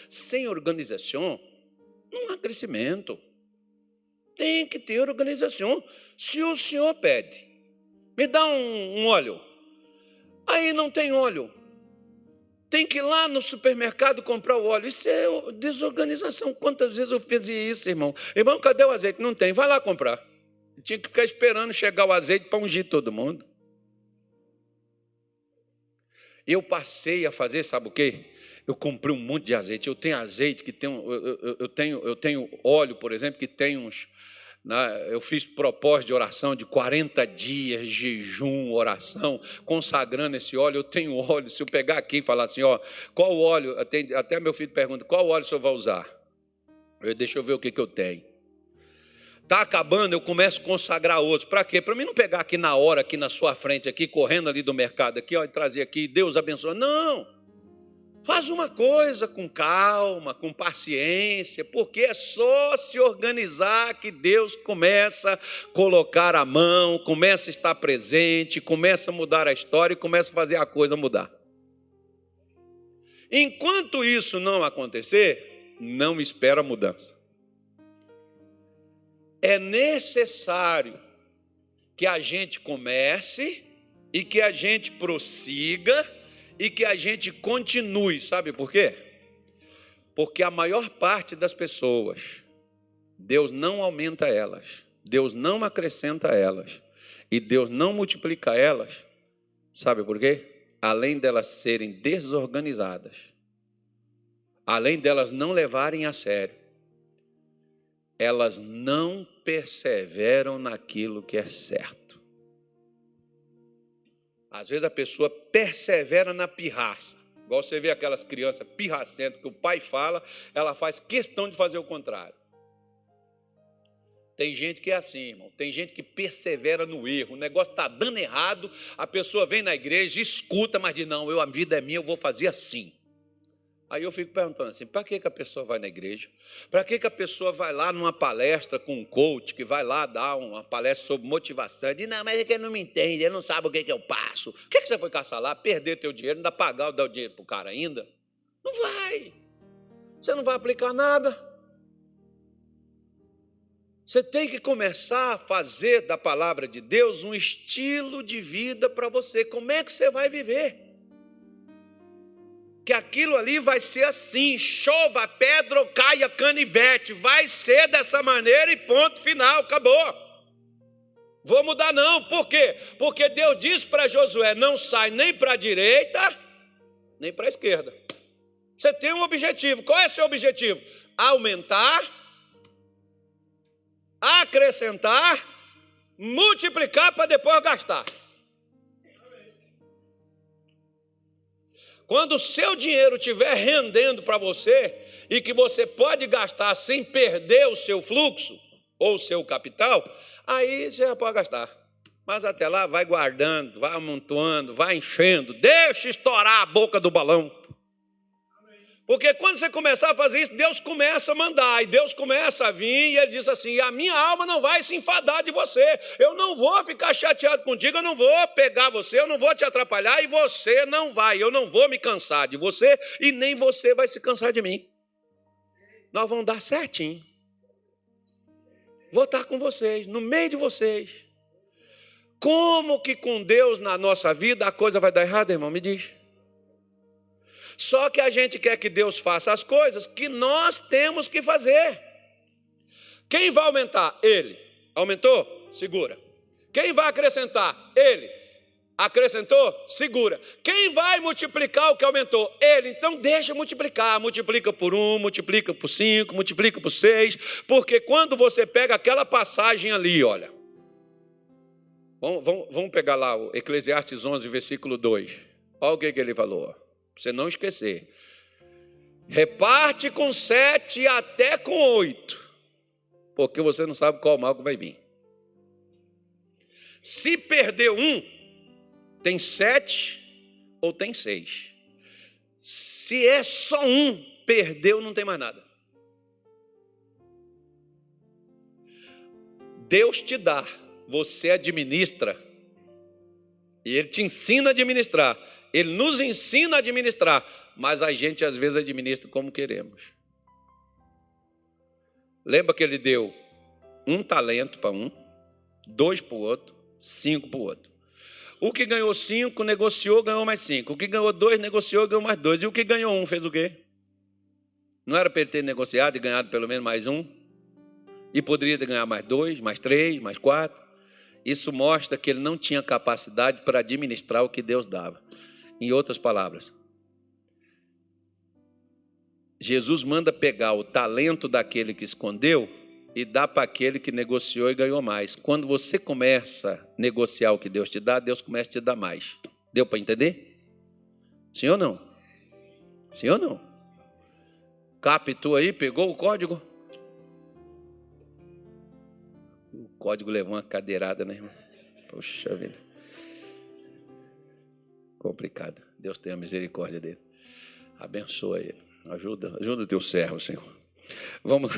sem organização não há crescimento. Tem que ter organização. Se o senhor pede, me dá um óleo, aí não tem óleo. Tem que ir lá no supermercado comprar o óleo. Isso é desorganização. Quantas vezes eu fiz isso, irmão? Irmão, cadê o azeite? Não tem. Vai lá comprar. Tinha que ficar esperando chegar o azeite para ungir todo mundo. Eu passei a fazer, sabe o quê? Eu comprei um monte de azeite. Eu tenho azeite que tem... Eu tenho óleo, por exemplo, que tem uns... Eu fiz propósito de oração de 40 dias, jejum, oração, consagrando esse óleo. Eu tenho óleo, se eu pegar aqui e falar assim, qual óleo, até meu filho pergunta, qual óleo o senhor vai usar? Deixa eu ver o que eu tenho. Está acabando, eu começo a consagrar outros. Para quê? Para mim não pegar aqui na hora, aqui na sua frente, aqui correndo ali do mercado, aqui, e trazer aqui, Deus abençoa. Não! Faz uma coisa com calma, com paciência, porque é só se organizar que Deus começa a colocar a mão, começa a estar presente, começa a mudar a história e começa a fazer a coisa mudar. Enquanto isso não acontecer, não espera a mudança. É necessário que a gente comece e que a gente prossiga e que a gente continue. Sabe por quê? Porque a maior parte das pessoas, Deus não aumenta elas, Deus não acrescenta elas e Deus não multiplica elas. Sabe por quê? Além delas serem desorganizadas, além delas não levarem a sério, elas não perseveram naquilo que é certo. Às vezes a pessoa persevera na pirraça. Igual você vê aquelas crianças pirracentas que o pai fala, ela faz questão de fazer o contrário. Tem gente que é assim, irmão. Tem gente que persevera no erro. O negócio está dando errado, a pessoa vem na igreja, escuta, mas diz, não, a vida é minha, eu vou fazer assim. Aí eu fico perguntando assim, para que a pessoa vai na igreja? Para que a pessoa vai lá numa palestra com um coach, que vai lá dar uma palestra sobre motivação, e diz, não, mas é que ele não me entende, ele não sabe o que eu passo. O que você foi caçar lá? Perder teu dinheiro, ainda pagar, dar o dinheiro para o cara ainda? Não vai. Você não vai aplicar nada. Você tem que começar a fazer da palavra de Deus um estilo de vida para você. Como é que você vai viver? Que aquilo ali vai ser assim, chova pedra ou caia canivete, vai ser dessa maneira e ponto final, acabou. Vou mudar não, por quê? Porque Deus disse para Josué, não sai nem para a direita, nem para a esquerda. Você tem um objetivo, qual é o seu objetivo? Aumentar, acrescentar, multiplicar para depois gastar. Quando o seu dinheiro estiver rendendo para você e que você pode gastar sem perder o seu fluxo ou o seu capital, aí você já pode gastar. Mas até lá vai guardando, vai amontoando, vai enchendo, deixa estourar a boca do balão. Porque quando você começar a fazer isso, Deus começa a mandar, e Deus começa a vir, e Ele diz assim, a minha alma não vai se enfadar de você, eu não vou ficar chateado contigo, eu não vou pegar você, eu não vou te atrapalhar, e você não vai, eu não vou me cansar de você, e nem você vai se cansar de mim. Nós vamos dar certinho. Vou estar com vocês, no meio de vocês. Como que com Deus na nossa vida a coisa vai dar errado, irmão? Me diz. Só que a gente quer que Deus faça as coisas que nós temos que fazer. Quem vai aumentar? Ele. Aumentou? Segura. Quem vai acrescentar? Ele. Acrescentou? Segura. Quem vai multiplicar o que aumentou? Ele. Então deixa multiplicar. Multiplica por 1, multiplica por 5, multiplica por 6. Porque quando você pega aquela passagem ali, olha. Vamos pegar lá o Eclesiastes 11, versículo 2. Olha o que ele falou, ó. Para você não esquecer. Reparte com 7 até com 8. Porque você não sabe qual mal que vai vir. Se perder 1, tem 7 ou tem 6. Se é só 1, perdeu, não tem mais nada. Deus te dá, você administra. E Ele te ensina a administrar. Ele nos ensina a administrar, mas a gente às vezes administra como queremos. Lembra que ele deu 1 talento para um, 2 para o outro, 5 para o outro. O que ganhou 5, negociou, ganhou mais 5. O que ganhou 2, negociou, ganhou mais 2. E o que ganhou 1, fez o quê? Não era para ele ter negociado e ganhado pelo menos mais 1? E poderia ter ganhado mais 2, mais 3, mais 4? Isso mostra que ele não tinha capacidade para administrar o que Deus dava. Em outras palavras, Jesus manda pegar o talento daquele que escondeu e dar para aquele que negociou e ganhou mais. Quando você começa a negociar o que Deus te dá, Deus começa a te dar mais. Deu para entender? Sim ou não? Sim ou não? Captou aí? Pegou o código? O código levou uma cadeirada, né, irmão? Poxa vida. Complicado. Deus tenha misericórdia dele. Abençoa ele. Ajuda o teu servo, Senhor. Vamos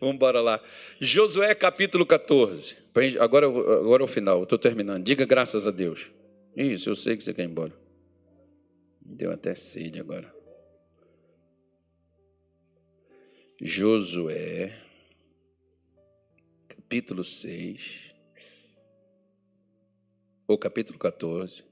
embora lá. Josué capítulo 14. Agora é o final, eu estou terminando. Diga graças a Deus. Isso, eu sei que você quer ir embora. Me deu até sede agora. Josué capítulo 6. Ou capítulo 14.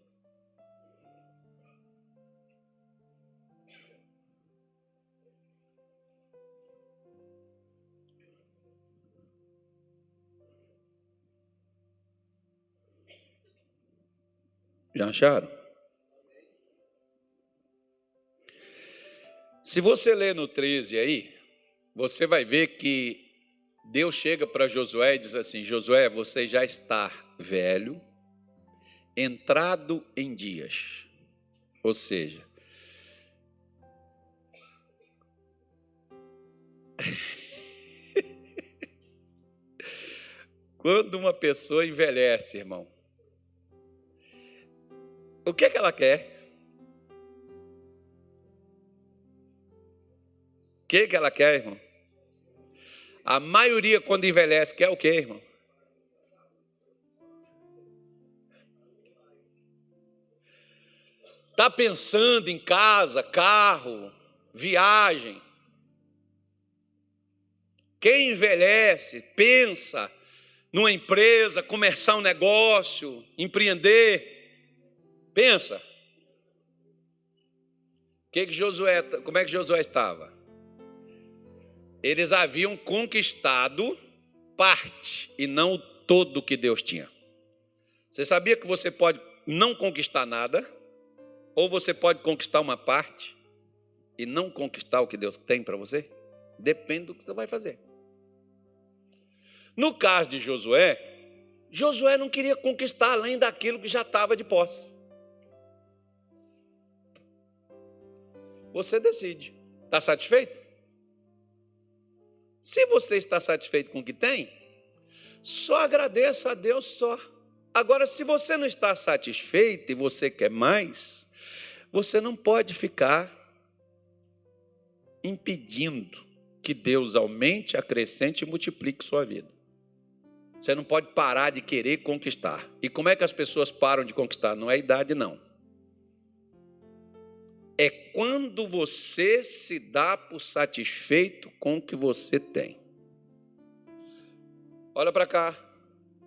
Já acharam? Se você ler no 13 aí, você vai ver que Deus chega para Josué e diz assim: Josué, você já está velho, entrado em dias. Ou seja, quando uma pessoa envelhece, irmão, o que é que ela quer? O que é que ela quer, irmão? A maioria, quando envelhece, quer o quê, irmão? Está pensando em casa, carro, viagem. Quem envelhece, pensa numa empresa, começar um negócio, empreender. Pensa. Como é que Josué estava? Eles haviam conquistado parte e não o todo que Deus tinha. Você sabia que você pode não conquistar nada, ou você pode conquistar uma parte e não conquistar o que Deus tem para você? Depende do que você vai fazer. No caso de Josué, Josué não queria conquistar além daquilo que já estava de posse. Você decide. Está satisfeito? Se você está satisfeito com o que tem, só agradeça a Deus só. Agora, se você não está satisfeito e você quer mais, você não pode ficar impedindo que Deus aumente, acrescente e multiplique sua vida. Você não pode parar de querer conquistar. E como é que as pessoas param de conquistar? Não é a idade, não. É quando você se dá por satisfeito com o que você tem. Olha para cá.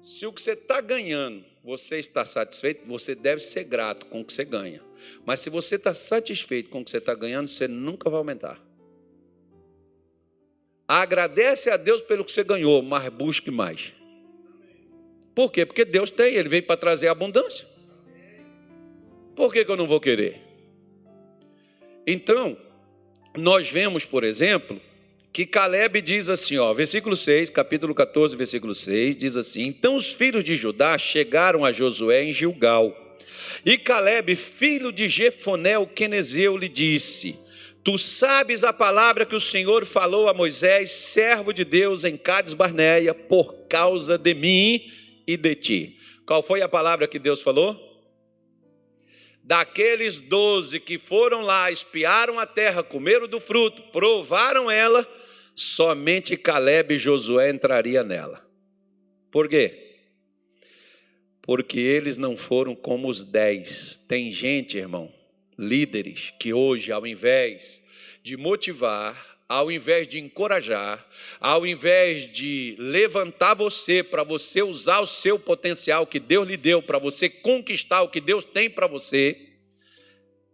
Se o que você está ganhando, você está satisfeito, você deve ser grato com o que você ganha. Mas se você está satisfeito com o que você está ganhando, você nunca vai aumentar. Agradece a Deus pelo que você ganhou, mas busque mais. Por quê? Porque Deus tem, Ele veio para trazer abundância. Por que eu não vou querer? Então, nós vemos, por exemplo, que Caleb diz assim, versículo 6, capítulo 14, versículo 6, diz assim: então os filhos de Judá chegaram a Josué em Gilgal, e Caleb, filho de Jefoné, o quenezeu, lhe disse: tu sabes a palavra que o Senhor falou a Moisés, servo de Deus, em Cades Barneia, por causa de mim e de ti. Qual foi a palavra que Deus falou? Daqueles 12 que foram lá, espiaram a terra, comeram do fruto, provaram ela, somente Caleb e Josué entraria nela. Por quê? Porque eles não foram como os 10. Tem gente, irmão, líderes, que hoje, ao invés de motivar, ao invés de encorajar, ao invés de levantar você para você usar o seu potencial que Deus lhe deu, para você conquistar o que Deus tem para você,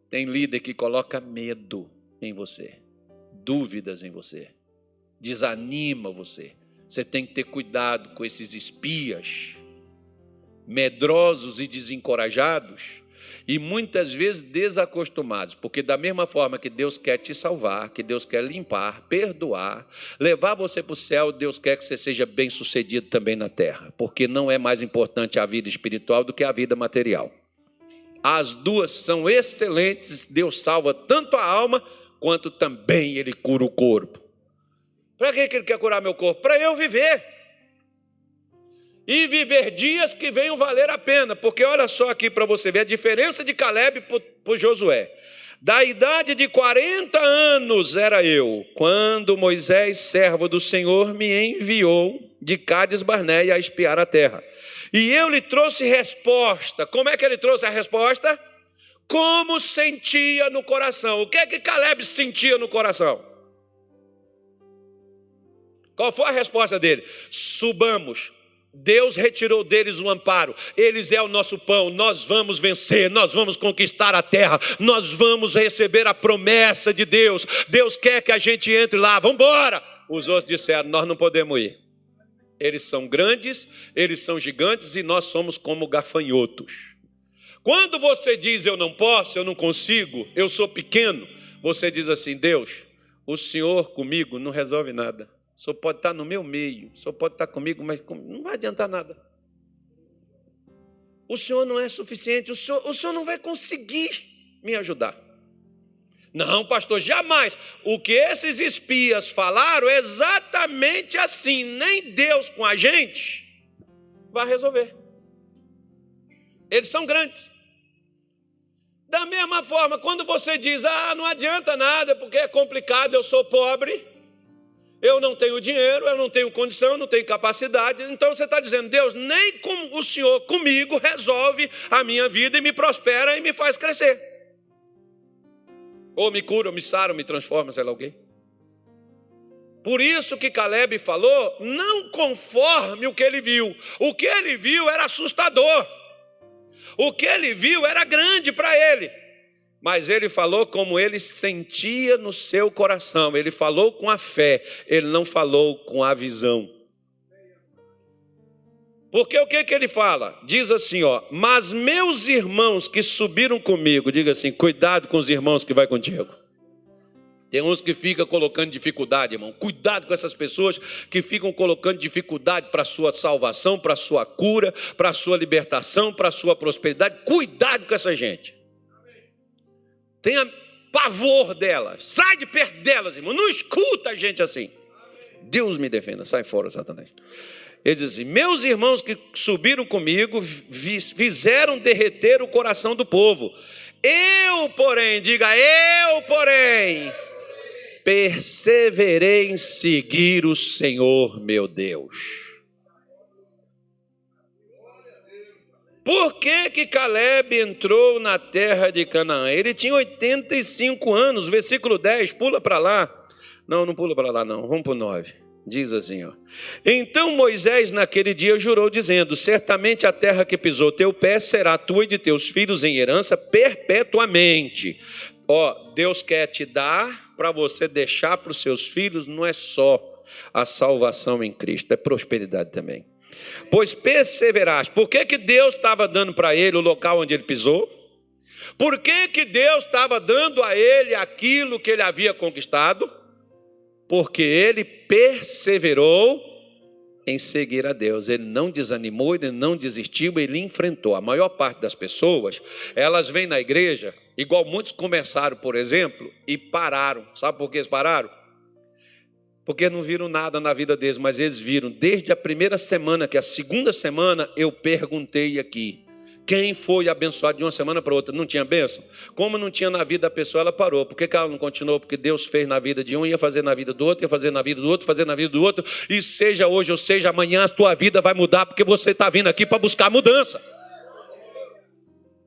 tem líder que coloca medo em você, dúvidas em você, desanima você. Você tem que ter cuidado com esses espias, medrosos e desencorajados, e muitas vezes desacostumados, porque da mesma forma que Deus quer te salvar, que Deus quer limpar, perdoar, levar você para o céu, Deus quer que você seja bem-sucedido também na terra, porque não é mais importante a vida espiritual do que a vida material. As duas são excelentes, Deus salva tanto a alma, quanto também Ele cura o corpo. Para que Ele quer curar meu corpo? Para eu viver. E viver dias que venham valer a pena, porque olha só aqui para você ver a diferença de Caleb para Josué. Da idade de 40 anos era eu, quando Moisés, servo do Senhor, me enviou de Cádiz Barneia a espiar a terra. E eu lhe trouxe resposta. Como é que ele trouxe a resposta? Como sentia no coração. O que é que Caleb sentia no coração? Qual foi a resposta dele? Subamos. Deus retirou deles o amparo, eles é o nosso pão, nós vamos vencer, nós vamos conquistar a terra, nós vamos receber a promessa de Deus. Deus quer que a gente entre lá, vamos embora. Os outros disseram, nós não podemos ir. Eles são grandes, eles são gigantes e nós somos como gafanhotos. Quando você diz eu não posso, eu não consigo, eu sou pequeno, você diz assim, Deus, o Senhor comigo não resolve nada. O Senhor pode estar no meu meio, o Senhor pode estar comigo, mas não vai adiantar nada. O Senhor não é suficiente, o Senhor não vai conseguir me ajudar. Não, pastor, jamais. O que esses espias falaram é exatamente assim. Nem Deus com a gente vai resolver. Eles são grandes. Da mesma forma, quando você diz, não adianta nada, porque é complicado, eu sou pobre, eu não tenho dinheiro, eu não tenho condição, eu não tenho capacidade. Então você está dizendo, Deus, nem com o Senhor comigo resolve a minha vida e me prospera e me faz crescer. Ou me cura, ou me sara, ou me transforma, sei lá o quê. Por isso que Caleb falou, não conforme o que ele viu. O que ele viu era assustador. O que ele viu era grande para ele. Mas ele falou como ele sentia no seu coração. Ele falou com a fé, ele não falou com a visão. Porque o que ele fala? Diz assim, mas meus irmãos que subiram comigo, diga assim, cuidado com os irmãos que vai contigo. Tem uns que ficam colocando dificuldade, irmão. Cuidado com essas pessoas que ficam colocando dificuldade para a sua salvação, para a sua cura, para a sua libertação, para a sua prosperidade. Cuidado com essa gente. Tenha pavor delas. Sai de perto delas, irmão. Não escuta a gente assim. Deus me defenda. Sai fora, Satanás. Ele diz assim, meus irmãos que subiram comigo fizeram derreter o coração do povo. Eu, porém, perseverei em seguir o Senhor, meu Deus. Por que Caleb entrou na terra de Canaã? Ele tinha 85 anos, versículo 10, pula para lá. Não pula para lá não, vamos para o 9. Diz assim, Então Moisés naquele dia jurou dizendo, certamente a terra que pisou teu pé será tua e de teus filhos em herança perpetuamente. Deus quer te dar para você deixar para os seus filhos, não é só a salvação em Cristo, é prosperidade também. Pois perseveraste. Por que Deus estava dando para ele o local onde ele pisou? Por que Deus estava dando a ele aquilo que ele havia conquistado? Porque ele perseverou em seguir a Deus. Ele não desanimou, ele não desistiu, ele enfrentou. A maior parte das pessoas, elas vêm na igreja, igual muitos começaram, por exemplo, e pararam. Sabe por que eles pararam? Porque não viram nada na vida deles, mas eles viram desde a primeira semana, que a segunda semana eu perguntei aqui, quem foi abençoado de uma semana para outra? Não tinha bênção? Como não tinha na vida da pessoa, ela parou. Por que ela não continuou? Porque Deus fez na vida de um, ia fazer na vida do outro, ia fazer na vida do outro, fazer na vida do outro, e seja hoje ou seja amanhã, a tua vida vai mudar, porque você está vindo aqui para buscar mudança.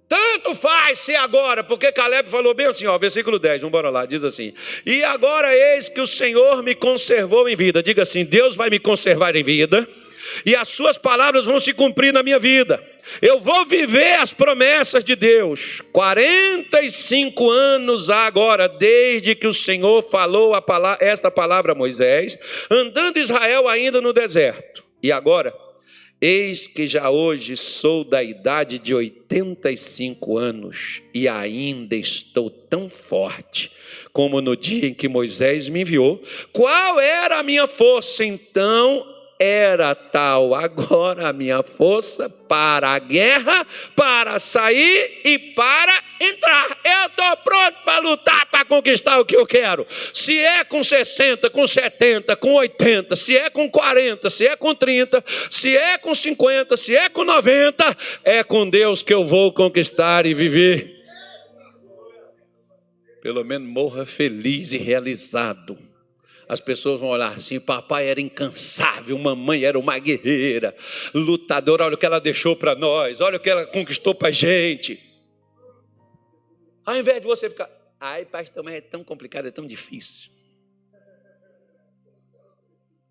Tanto faz ser agora, porque Caleb falou bem assim, versículo 10, vamos embora lá, diz assim, e agora eis que o Senhor me conservou em vida. Diga assim, Deus vai me conservar em vida, e as suas palavras vão se cumprir na minha vida. Eu vou viver as promessas de Deus. 45 anos agora, desde que o Senhor falou esta palavra a Moisés, andando Israel ainda no deserto. E agora, eis que já hoje sou da idade de 85 anos e ainda estou tão forte como no dia em que Moisés me enviou. Qual era a minha força então? Era tal agora a minha força para a guerra, para sair e para entrar. Eu estou pronto para lutar, para conquistar o que eu quero. Se é com 60, com 70, com 80, se é com 40, se é com 30, se é com 50, se é com 90, é com Deus que eu vou conquistar e viver. pelo menos morra feliz e realizado. As pessoas vão olhar assim, papai era incansável, mamãe era uma guerreira, lutadora, olha o que ela deixou para nós, olha o que ela conquistou para a gente. Ao invés de você ficar, ai pastor, mas é tão complicado, é tão difícil.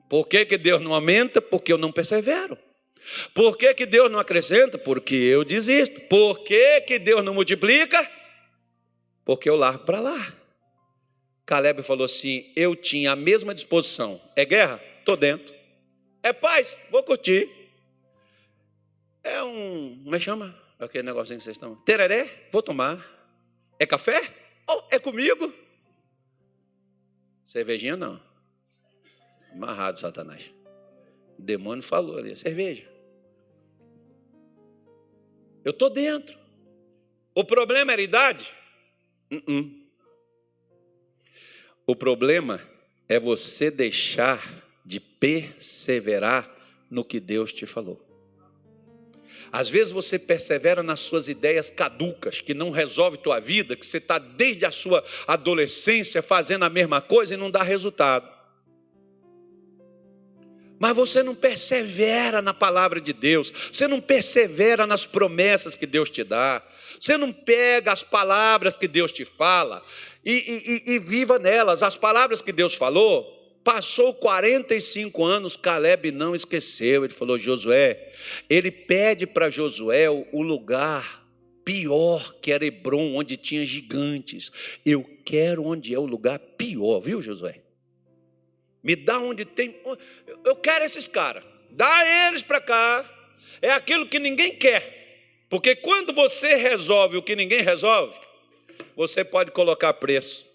Por que Deus não aumenta? Porque eu não persevero. Por que Deus não acrescenta? Porque eu desisto. Por que Deus não multiplica? Porque eu largo para lá. Caleb falou assim, eu tinha a mesma disposição. É guerra? Estou dentro. É paz? Vou curtir. É como é que chama? Aquele negocinho que vocês estão. Tereré? Vou tomar. É café? Oh, é comigo. Cervejinha não. Amarrado, Satanás. O demônio falou ali, cerveja. Eu estou dentro. O problema era a idade? O problema é você deixar de perseverar no que Deus te falou. Às vezes você persevera nas suas ideias caducas, que não resolve tua vida, que você está desde a sua adolescência fazendo a mesma coisa e não dá resultado. Mas você não persevera na palavra de Deus, você não persevera nas promessas que Deus te dá, você não pega as palavras que Deus te fala e viva nelas. As palavras que Deus falou, passou 45 anos, Caleb não esqueceu. Ele falou, Josué, ele pede para Josué o lugar pior que era Hebron, onde tinha gigantes. Eu quero onde é o lugar pior, viu, Josué? Me dá onde tem. Eu quero esses caras. Dá eles para cá. É aquilo que ninguém quer. Porque quando você resolve o que ninguém resolve, você pode colocar preço.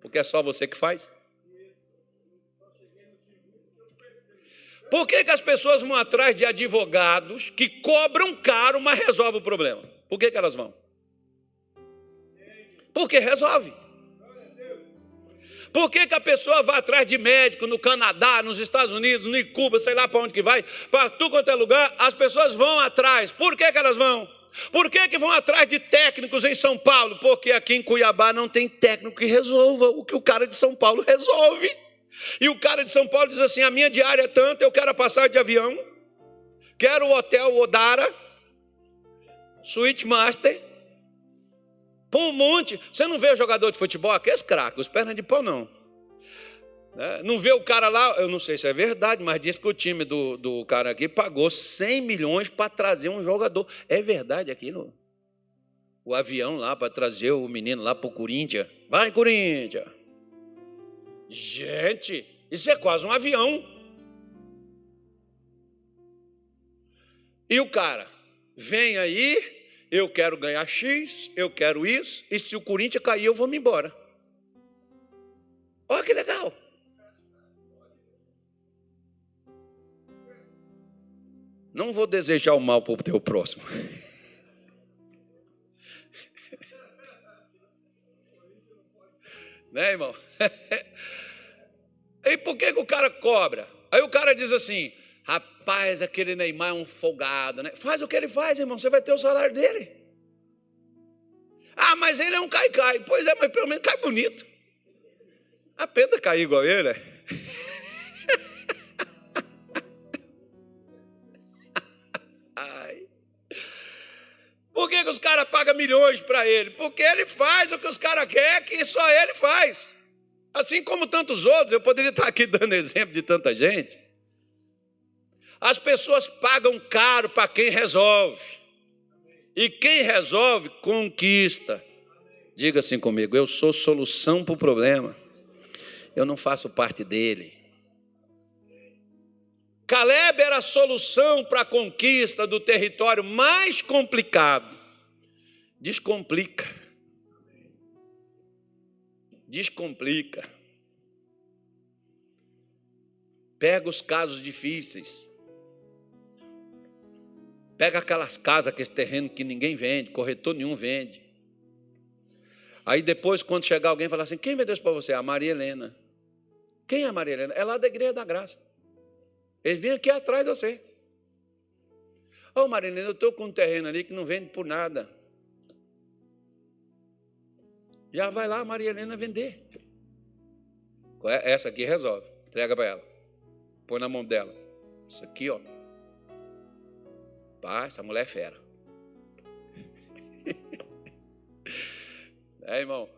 Porque é só você que faz. Por que as pessoas vão atrás de advogados que cobram caro, mas resolvem o problema? Por que elas vão? Porque resolve. Por que a pessoa vai atrás de médico no Canadá, nos Estados Unidos, em Cuba, sei lá para onde que vai, para tudo quanto é lugar, as pessoas vão atrás. Por que elas vão? Por que vão atrás de técnicos em São Paulo? Porque aqui em Cuiabá não tem técnico que resolva o que o cara de São Paulo resolve. E o cara de São Paulo diz assim, a minha diária é tanta, eu quero a passagem de avião, quero o hotel Odara, Suite Master, põe um monte. Você não vê o jogador de futebol, aqueles craques, os pernas de pau não. Não vê o cara lá, eu não sei se é verdade, mas diz que o time do cara aqui pagou 100 milhões para trazer um jogador. É verdade aquilo? O avião lá para trazer o menino lá para o Corinthians. Vai, Corinthians! Gente, isso é quase um avião. E o cara vem aí, eu quero ganhar X, eu quero isso, e se o Corinthians cair, eu vou me embora. Olha que legal. Não vou desejar o mal para o teu próximo. Né, irmão? E por que o cara cobra? Aí o cara diz assim, rapaz, aquele Neymar é um folgado, né? Faz o que ele faz, irmão, você vai ter o salário dele. Ah, mas ele é um cai-cai. Pois é, mas pelo menos cai bonito. A pena cair igual ele, né? Ai. Por que os caras pagam milhões para ele? Porque ele faz o que os caras querem, que só ele faz. Assim como tantos outros, eu poderia estar aqui dando exemplo de tanta gente. As pessoas pagam caro para quem resolve. E quem resolve, conquista. Diga assim comigo, eu sou solução para o problema. Eu não faço parte dele. Caleb era a solução para a conquista do território mais complicado. Descomplica. Descomplica. Pega os casos difíceis. Pega aquelas casas, aqueles terrenos que ninguém vende, corretor nenhum vende. Aí depois, quando chegar alguém, falar assim, quem vendeu isso para você? A Maria Helena. Quem é a Maria Helena? É lá da Igreja da Graça. Eles vêm aqui atrás de você. Ô Maria Helena, eu estou com um terreno ali que não vende por nada. Já vai lá a Maria Helena vender. Essa aqui resolve. Entrega para ela. Põe na mão dela. Isso aqui, ó. Pá, essa mulher é fera. Irmão?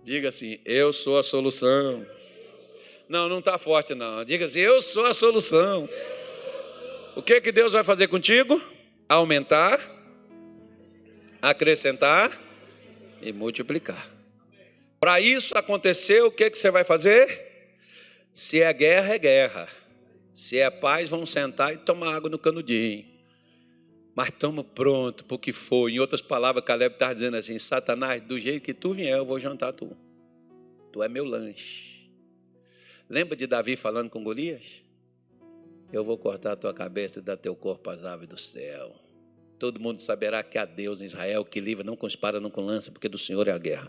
Diga assim, eu sou a solução. Não, não está forte não. Diga assim, eu sou a solução. O que Deus vai fazer contigo? Aumentar, acrescentar e multiplicar. Para isso acontecer, o que você vai fazer? Se é guerra, é guerra. Se é paz, vamos sentar e tomar água no canudinho. Mas estamos prontos para o que for. Em outras palavras, Caleb está dizendo assim, Satanás, do jeito que tu vier, eu vou jantar tu. Tu é meu lanche. Lembra de Davi falando com Golias? Eu vou cortar a tua cabeça e dar teu corpo às aves do céu. Todo mundo saberá que há Deus em Israel que livra, não com espada, não com lança, porque do Senhor é a guerra.